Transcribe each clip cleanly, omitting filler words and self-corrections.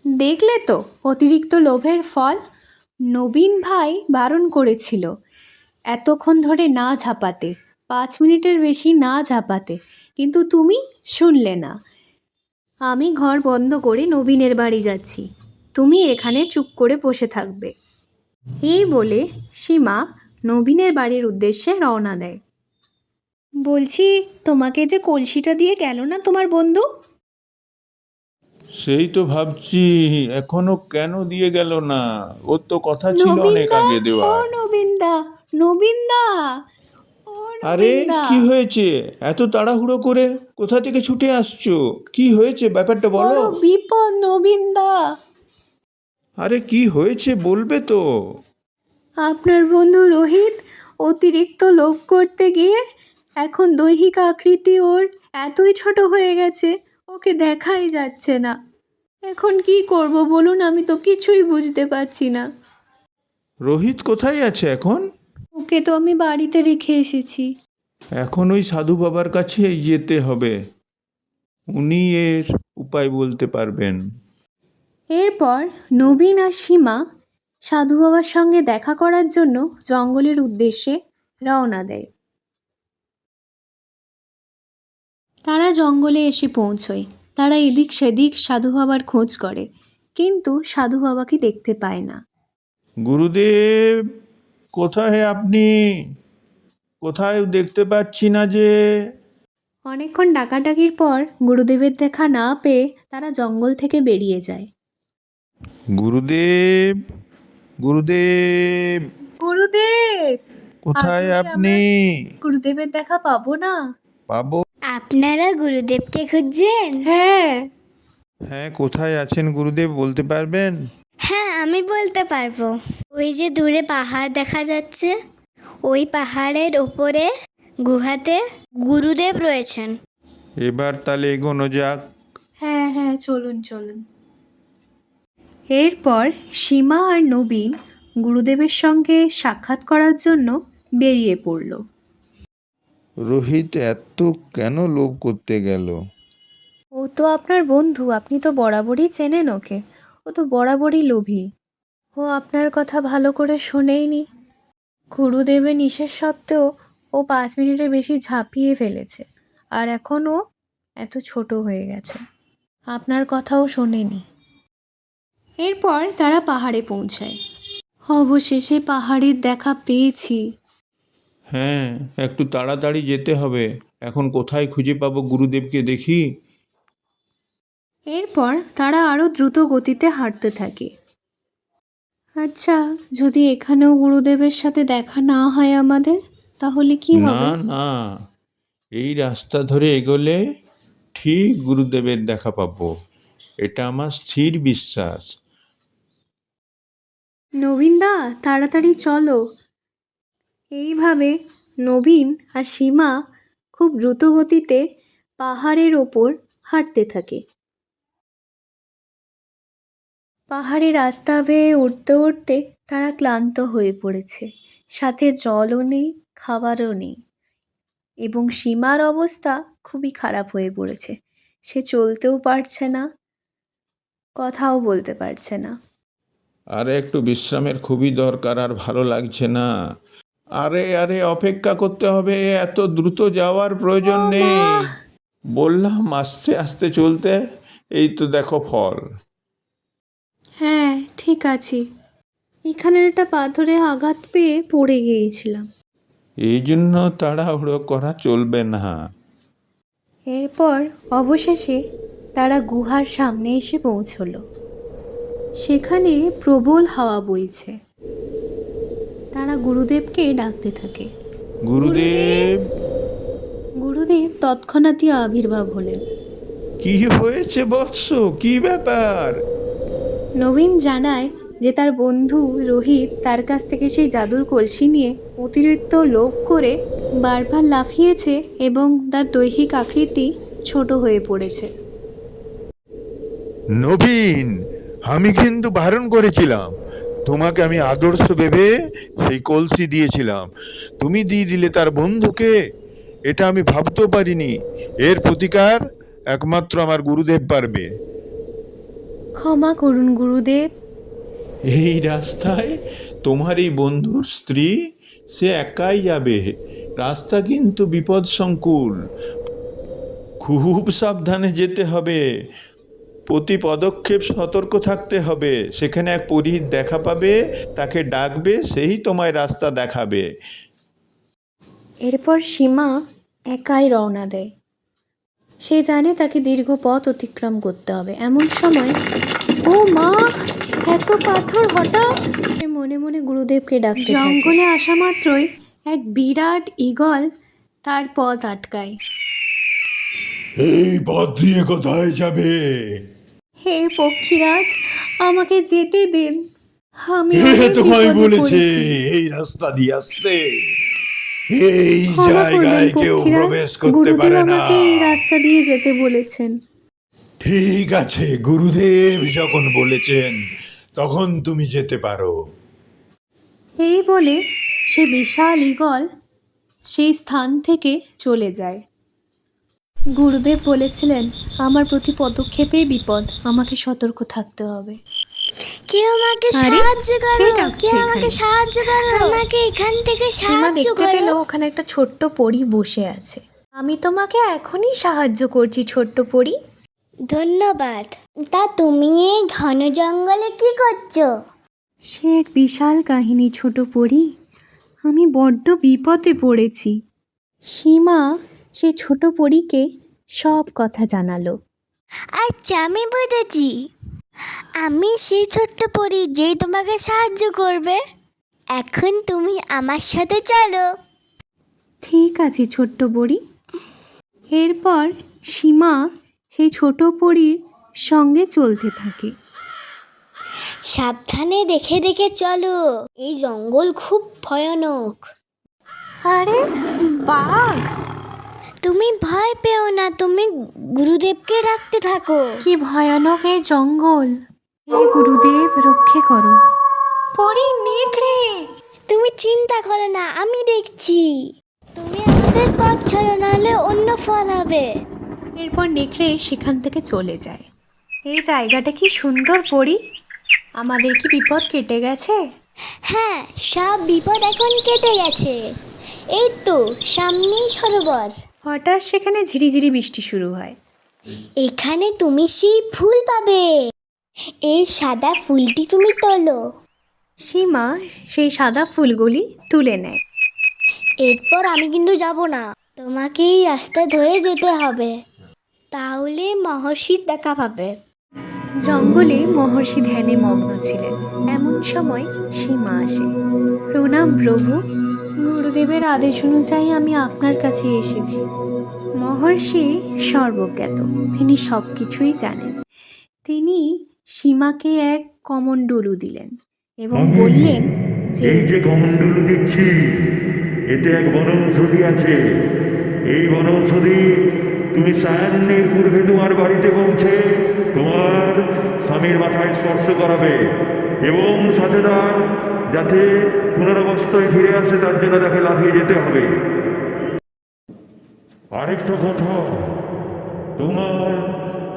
দেখলে তো অতিরিক্ত লোভের ফল। নবীন ভাই বারণ করেছিল এতক্ষণ ধরে না ঝাঁপাতে, 5 মিনিটের বেশি না ঝাঁপাতে, কিন্তু তুমি শুনলে না। আমি ঘর বন্ধ করে নবীনের বাড়ি যাচ্ছি, তুমি এখানে চুপ করে বসে থাকবে। এই বলে সীমা নবীনের বাড়ির উদ্দেশ্যে রওনা দেয়। বলছি, তোমাকে যে কলসিটা দিয়ে গেল না তোমার বন্ধু? সেই তো ভাবছি এখনো কেন দিয়ে গেল না। ওর তো কথা ছিল অনেক নবীনদা, আগে ও দেওয়ার। নবীনদা, নবীনদা, ও আরে নবীনদা। কি হয়েছে? এত তাড়াহুড়ো করে কোথা থেকে ছুটে আসছো? কি হয়েছে ব্যাপারটা বলো। বড় বিপদ নবীনদা। আরে কি হয়েছে বলবে তো। আপনার বন্ধু রোহিত অতিরিক্ত লোভ করতে গিয়ে এখন দৈহিক আকৃতি ওর এতই ছোট হয়ে গেছে, ওকে দেখাই যাচ্ছে না। এখন কি করব বলুন, আমি তো কিছুই বুঝতে পারছি না। রোহিত কোথায় আছে এখন? ওকে তো আমি বাড়িতে রেখে এসেছি। এখন ওই সাধু বাবার কাছেই যেতে হবে, উনি এর উপায় বলতে পারবেন। এরপর নবীন আর সীমা সাধু বাবার সঙ্গে দেখা করার জন্য জঙ্গলের উদ্দেশ্যে রওনা দেয়। তারা জঙ্গলে এসে পৌঁছয়। তারা এদিক সেদিক সাধু বাবার খোঁজ করে, কিন্তু সাধু বাবাকে দেখতে পায় না। গুরুদেব, কোথায় আপনি? কোথায় দেখতে পাচ্ছি না যে। অনেকক্ষণ ডাকাডাকির পর গুরুদেবের দেখা না পেয়ে তারা জঙ্গল থেকে বেরিয়ে যায়। গুরুদেব, গুরুদেব, গুরুদেব, কোথায় আজও কি আপনি? আমরা গুরুদেবের দেখা পাবো না? পাবো। আপনারা গুরুদেবকে খুঁজছেন? হ্যাঁ। হ্যাঁ, কোথায় আছেন গুরুদেব বলতে পারবেন? হ্যাঁ, আমি বলতে পারবো। ওই যে দূরে পাহাড় দেখা যাচ্ছে, ওই পাহাড়ের ওপরে গুহাতে গুরুদেব রয়েছেন। এবার তাহলে এগোনো যাক। হ্যাঁ হ্যাঁ, চলুন চলুন। এরপর সীমা আর নবীন গুরুদেবের সঙ্গে সাক্ষাৎ করার জন্য বেরিয়ে পড়ল। রোহিত এত কেন লোভ করতে গেল? ও তো আপনার বন্ধু, আপনি তো বরাবরই চেনেন ওকে। ও তো বরাবরই লোভী। ও আপনার কথা ভালো করে শোনেইনি। গুরুদেবের নিষেধ সত্ত্বেও ও 5 মিনিটের বেশি ঝাঁপিয়ে ফেলেছে, আর এখন ও এত ছোট হয়ে গেছে। আপনার কথাও শোনেনি। এরপর তারা পাহাড়ে পৌঁছায়। অবশেষে পাহাড়ের দেখা পেয়েছি। হ্যাঁ, একটু তাড়াতাড়ি যেতে হবে। এখন কোথায় খুঁজে পাবো গুরুদেবকে দেখি। এরপর তারা আরও দ্রুত গতিতে হাঁটতে থাকে। আচ্ছা, যদি এখানেও গুরুদেবের সাথে দেখা না হয় আমাদের, তাহলে কি না হবে? না, এই রাস্তা ধরে এগোলে ঠিক গুরুদেবের দেখা পাবো, এটা আমার স্থির বিশ্বাস। নবীনদা, তাড়াতাড়ি চলো। এইভাবে নবীন আর সীমা খুব দ্রুত গতিতে পাহাড়ের ওপর হাঁটতে থাকে। পাহাড়ি রাস্তা বেয়ে উঠতে উঠতে তারা ক্লান্ত হয়ে পড়েছে। সাথে জলও নেই, খাবারও নেই, এবং সীমার অবস্থা খুবই খারাপ হয়ে পড়েছে। সে চলতেও পারছে না, কথাও বলতে পারছে না। আরে একটু বিশ্রামের খুবই দরকার, আর ভালো লাগছে না। আরে আরে, অপেক্ষা করতে হবে, এত দ্রুত যাওয়ার প্রয়োজন ও মা! নেই। বললাম আস্তে আস্তে চলতে, এই তো দেখো ফল। হ্যাঁ, ঠিক আছে। এখানের একটা পাথরে আঘাত পেয়ে পড়ে গিয়েছিলাম। এই জন্য তাড়াহুড়ো করা চলবে না। এরপর অবশেষে তারা গুহার সামনে এসে পৌঁছলো। সেখানে প্রবল হাওয়া বইছে। তারা গুরুদেবকে ডাকতে থাকে। গুরুদেব। গুরুদেব তৎক্ষণাৎই আবির্ভাব হলেন। কি হয়েছে বৎস, কি ব্যাপার? নবীন জানায় যে তার বন্ধু রোহিত তার কাছ থেকে সেই জাদুর কলসি নিয়ে অতিরিক্ত লোভ করে বারবার লাফিয়েছে এবং তার দৈহিক আকৃতি ছোট হয়ে পড়েছে। নবীন, আমি কিন্তু বারণ করেছিলাম, তোমাকে আমি আদর্শ ভেবে সেই কলসি দিয়েছিলাম, তুমি দিয়ে দিলে তার বন্ধুকে। এটা আমি ভাবতেও পারিনি। এর প্রতিকার একমাত্র আমার গুরুদেব পারবে। ক্ষমা করুন গুরুদেব। এই রাস্তায় তোমার এই বন্ধুর স্ত্রী, সে একাই যাবে। রাস্তা কিন্তু বিপদসংকুল, খুব সাবধানে যেতে হবে, প্রতি পদক্ষেপ সতর্ক থাকতে হবে। সেখানে এক পুরোহিত দেখা পাবে, তাকে ডাকবে, সেই তোমায় রাস্তা দেখাবে। এরপর সীমা একাই রওনা দেয়। সে জানে তাকে দীর্ঘ পথ অতিক্রম করতে হবে। এমন সময়, ও মা, এত পাথর হঠাৎ! সে মনে মনে গুরুদেবকে ডাকতে থাকে। জঙ্গলে আসা মাত্রই এক বিরাট ঈগল তার পথ আটকায়। এই পথ দিয়ে কোথায় যাবে? হে পক্ষীরাজ, আমাকে যেতে দিন। আমি কে অনেক তোমায় বিপদে বলেছে পড়েছি। এই রাস্তা দিয়ে আসতে? এই ক্ষমা করবেন জায়গায় কেউ পক্ষীরাজ, প্রবেশ করতে গুরুদেব পারে না। আমাকে এই রাস্তা দিয়ে যেতে বলেছেন। ঠিক আছে, গুরুদেব যখন বলেছেন তখন তুমি যেতে পারো। এই বলে সে বিশাল ঈগল সেই স্থান থেকে চলে যায়। গুরুদেব বলেছিলেন, আমার প্রতি পদক্ষেপেই বিপদ, আমাকে সতর্ক থাকতে হবে। কেউ আমাকে আরে, সাহায্য করো, কে ডাকছে কেউ আমাকে এখানে? সাহায্য করো, আমাকে এখান থেকে সীমা সাহায্য দেখতে করো। পেল ওখানে একটা ছোট্ট পরী বসে আছে। আমি তোমাকে এখনই সাহায্য করছি ছোট্ট পরী। ধন্যবাদ। তা তুমি এই ঘন জঙ্গলে কি করছো? সে এক বিশাল কাহিনী ছোট পরী, আমি বড্ড বিপদে পড়েছি। সীমা সে ছোট পরীকে সব কথা জানালো। আচ্ছা, আমি বুঝেছি। আমি সেই ছোট্ট পরী যেই তোমাকে সাহায্য করবে। এখন তুমি আমার সাথে চলো। ঠিক আছে ছোট্ট পরী। এরপর সীমা সেই ছোট পরীর সঙ্গে চলতে থাকে। সাবধানে দেখে দেখে চলো, এই জঙ্গল খুব ভয়ানক। আরে বাঘ! তুমি ভয় পেও না, তুমি গুরুদেবকে ডাকতে থাকো। কি ভয়ানক এই জঙ্গল! হে গুরুদেব, রক্ষে করো। পরী নেকড়ে! তুমি চিন্তা করো না, আমি দেখছি। তুমি আমাদের পথ ছাড়ো, নাহলে অন্য ফল হবে। এরপর নেকড়ে সেখান থেকে চলে যায়। এই জায়গাটা কি সুন্দর পরী! আমাদের কি বিপদ কেটে গেছে? হ্যাঁ, সব বিপদ এখন কেটে গেছে। এই তো সামনেই সরোবর। হঠাৎ সেখানে ঝিরিঝিরি বৃষ্টি শুরু হয়। এখানে তুমি সেই ফুল পাবে। এই সাদা ফুলটি তুমি তোলো। সীমা সেই সাদা ফুলগুলি তুলে নেয়। এরপর আমি কিন্তু যাব না, তোমাকে এই রাস্তা ধরে যেতে হবে, তাহলে মহর্ষির দেখা পাবে। জঙ্গলে মহর্ষি ধ্যানে মগ্ন ছিলেন। এমন সময় সীমা আসে। প্রণাম প্রভু, গুরুদেবের আদেশ অনুযায়ী আমি আপনার কাছে এসেছি। মহর্ষি সর্বজ্ঞাত, তিনি সব কিছুই জানেন। তিনি সীমাকে এক কমণ্ডলু দিলেন এবং বললেন যে, এই যে কমণ্ডলু দিচ্ছি, এতে এক বনৌষধি আছে। এই বনৌষধি তুমি সায়ান্নের পূর্বে তোমার বাড়িতে পৌঁছে তোমার স্বামীর মাথায় স্পর্শ করাবে এবং সাথে তার যাতে পুনরাবস্থায় ফিরে আসে তার জন্য তাকে লাফিয়ে যেতে হবে। আরেকটা কথা, তোমার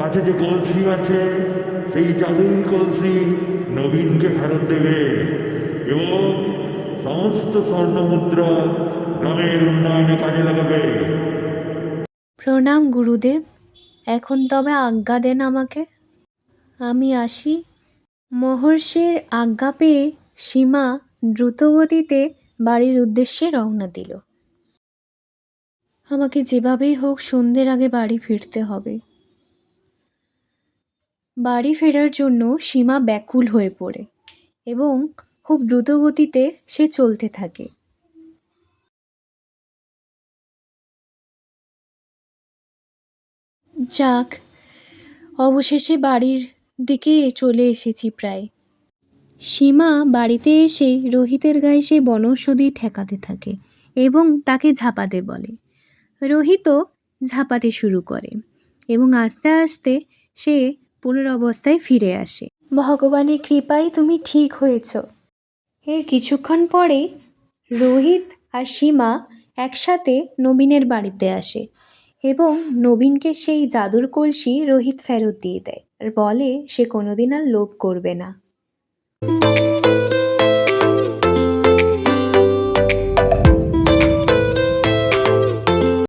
কাছে যে কলসি আছে সেই জাদুর কলসি নবীনকে ফেরত দেবে এবং সমস্ত স্বর্ণ মুদ্রা গ্রামের উন্নয়নে কাজে লাগাবে। প্রণাম গুরুদেব, এখন তবে আজ্ঞা দেন আমাকে, আমি আসি। মহর্ষির আজ্ঞা পেয়ে সীমা দ্রুতগতিতে বাড়ির উদ্দেশ্যে রওনা দিল। আমাকে যেভাবেই হোক সন্ধ্যের আগে বাড়ি ফিরতে হবে। বাড়ি ফেরার জন্য সীমা ব্যাকুল হয়ে পড়ে এবং খুব দ্রুতগতিতে সে চলতে থাকে। যাক, অবশেষে বাড়ির দিকে চলে এসেছি প্রায়। সীমা বাড়িতে এসে রোহিতের গায়ে সেই বনৌষধি ঠেকাতে থাকে এবং তাকে ঝাঁপাতে বলে। রোহিতও ঝাঁপাতে শুরু করে এবং আস্তে আস্তে সে পুনরবস্থায় ফিরে আসে। ভগবানের কৃপায় তুমি ঠিক হয়েছ। এর কিছুক্ষণ পরে রোহিত আর সীমা একসাথে নবীনের বাড়িতে আসে এবং নবীনকে সেই জাদুর কলসি রোহিত ফেরত দিয়ে দেয় আর বলে সে কোনোদিন আর লোভ করবে না।